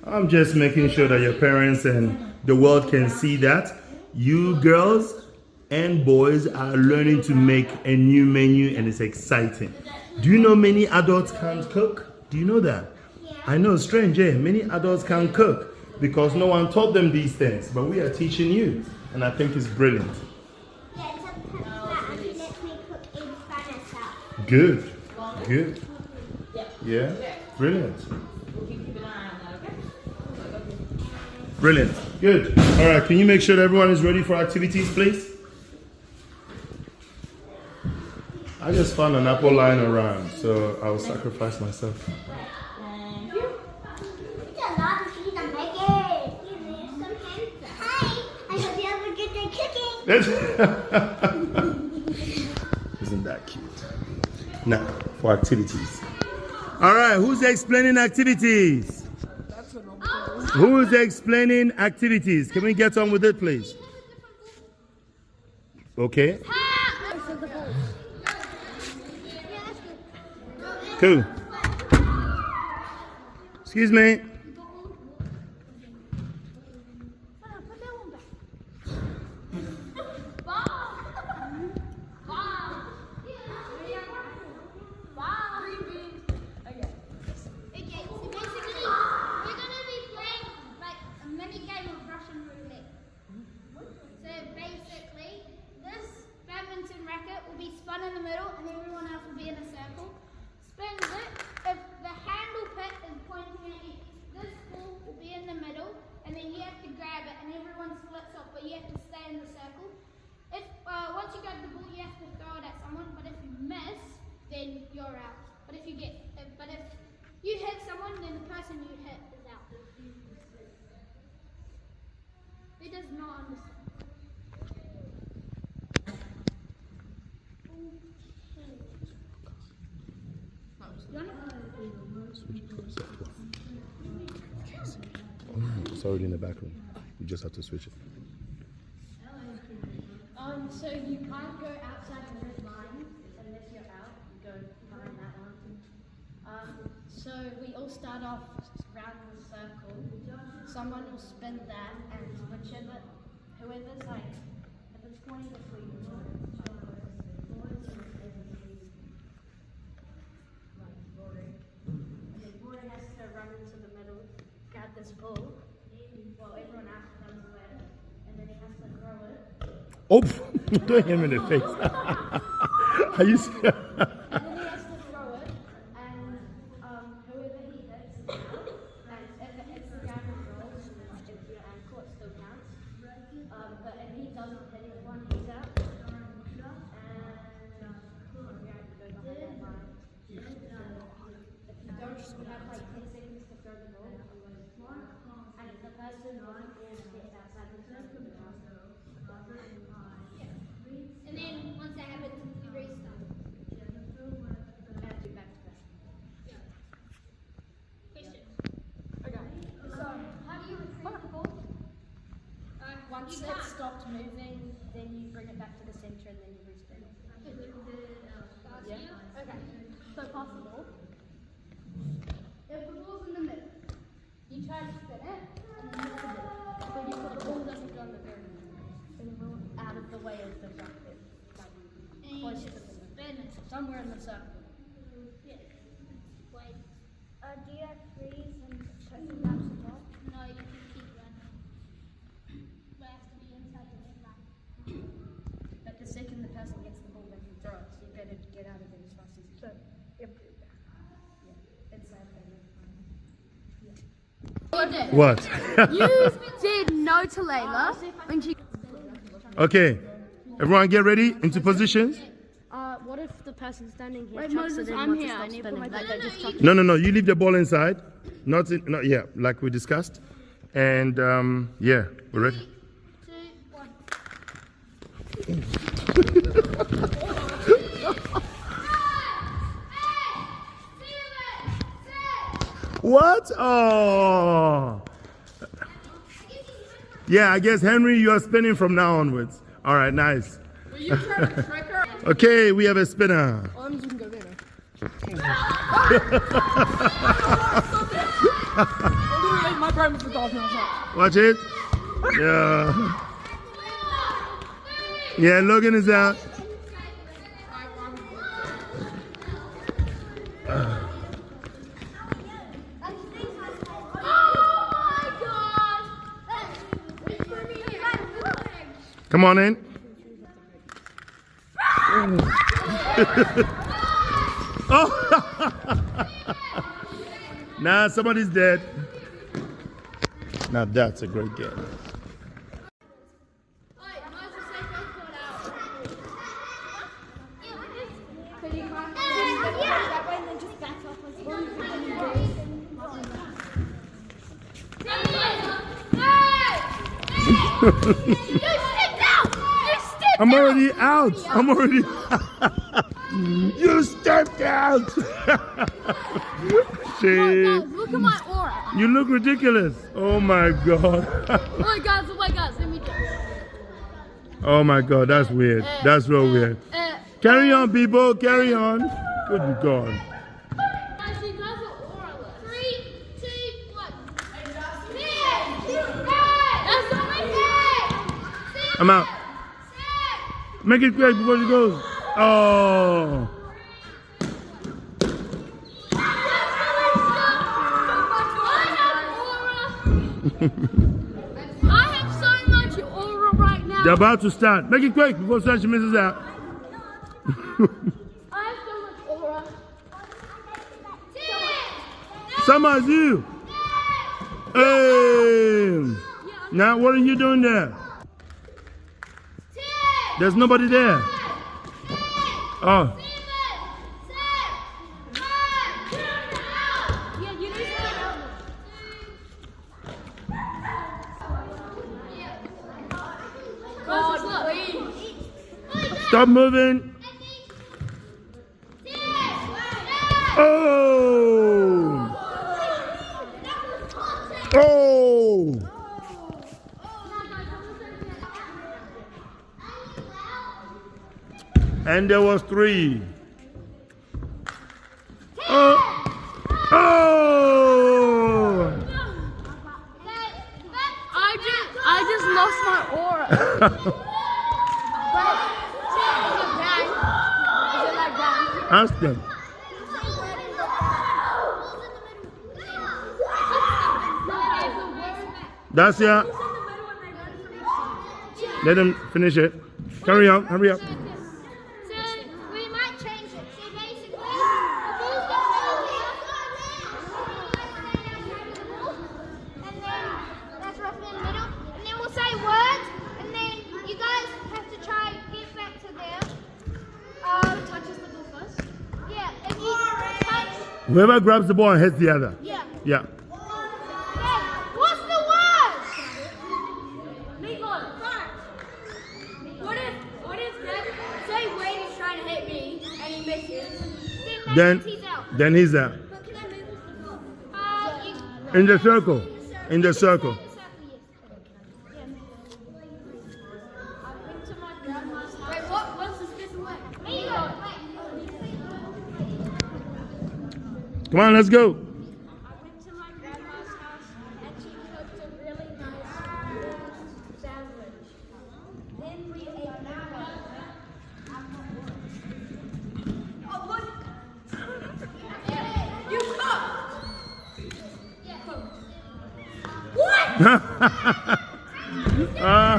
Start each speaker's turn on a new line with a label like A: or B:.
A: I'm just making sure that your parents and the world can see that you girls and boys are learning to make a new menu, and it's exciting. Do you know many adults can't cook? Do you know that? Yeah. I know, strange, eh? Many adults can't cook because no one taught them these things, but we are teaching you, and I think it's brilliant.
B: Yeah, sometimes lets me cook in Spanish.
A: Good, good. Yeah, brilliant. Brilliant, good. All right, can you make sure that everyone is ready for activities, please? I just found an apple lying around, so I'll sacrifice myself.
B: Thank you. It's a lot of cheese and bacon. Some hamster. Hi, I hope you have a good day cooking.
A: Isn't that cute? Now, for activities. All right, who's explaining activities? Who's explaining activities? Can we get on with it, please? Okay. Cool. Excuse me.
C: Spun in the middle and everyone else will be in a circle. Spins it. If the handle pit is pointing at you, this ball will be in the middle and then you have to grab it and everyone splits up, but you have to stay in the circle. If once you grab the ball, you have to throw it at someone, but if you miss, then you're out. But if you hit someone, then the person you hit is out. Who does not understand?
A: It's already in the back room. You just have to switch it.
D: So you can't go outside the red line unless you're out. You go behind that one. So we all start off round the circle. Someone will spin that, and whoever's like, if it's pointing at you, Rory has to run into the middle, grab this ball, while everyone else runs away, and then he has to throw it.
A: Oh, don't hit him in the face. Are you serious?
D: And then he has to throw it, and whoever he hits is out. And if it hits the ground and rolls, if your ankle, it still counts. But if he doesn't hit anyone, he's out. And you have to go behind that line. If you don't, you have like 10 seconds to throw the ball. And if the person gets outside the circle,
C: And then once that happens, you restart.
D: and do back to back.
C: Question.
D: Okay. So,
C: How do you retrieve the ball?
D: once it stopped moving, then you bring it back to the center and then you respin. Yeah. Okay. So pass the ball.
C: If the ball's in the middle, you try to spin it, and then miss the ball.
D: So the ball doesn't go on the very out of the way of the bracket.
C: And you
D: Close
C: just
D: to the middle.
C: spin it.
D: Somewhere in the circle.
C: Yeah. Wait.
B: Do you have freeze and put them down to top?
C: No, you can keep running. But it has to be inside the red line.
D: But the second the person gets the ball, they can throw it. So you better get out of it as fast as you can. Yeah. Inside the red line.
A: What?
E: You said no to Layla when she.
A: Okay, everyone get ready into positions.
D: What if the person standing here
E: Wait,
D: chucks
E: Moses,
D: it in
E: I'm
D: once
E: here.
D: it
E: I
D: stops
E: need to put
D: spinning?
E: my-
D: Like they just chuck it.
A: No, you leave the ball inside. Not yeah, like we discussed. And yeah, we're ready.
C: 2, 1.
A: What? Oh. Yeah, I guess Henry, you are spinning from now onwards. All right, nice. Okay, we have a spinner.
E: My parents were dolphin outside.
A: Watch it. Yeah. Yeah, Logan is out. Come on in. Oh. Nah, somebody's dead. Now that's a great game. I'm already out. I'm already. You stepped out. Shit.
E: Look at my aura.
A: You look ridiculous. Oh my god.
E: Oh my god, let me do.
A: Oh my god, that's weird. That's real weird. Carry on, people. Carry on. Good God.
C: 3, 2, 1.
A: I'm out. Make it quick before she goes. Oh.
E: I have so much aura right now.
A: They're about to start. Make it quick before she misses out.
E: I have so much aura.
A: Summer, it's you. Hey. Now, what are you doing there? There's nobody there. Oh.
E: Yeah, you need to God, please.
A: Stop moving. Oh. Oh. And there was 3. Oh. Oh.
E: I just lost my aura.
A: Ask them. That's it. Let them finish it. Carry on. Hurry up.
C: So we might change it. So basically, the ball's going to go here, and then that's roughly in the middle, and then we'll say words, and then you guys have to try and get back to there.
D: Touches the ball first.
C: Yeah, if you touch.
A: Whoever grabs the ball and hits the other.
C: Yeah.
A: Yeah.
C: What's the word?
E: Meatball. What if say Wade is trying to hit me and he misses?
A: Then
C: he's out.
A: he's out.
C: But can I move the ball?
A: In the circle. In the circle.
E: Wait, what's this different way?
A: Come on, let's go.
D: I went to my grandma's house and she cooked a really nice sandwich. Then we ate that. Oh, look! You cooked! What?
A: Ah.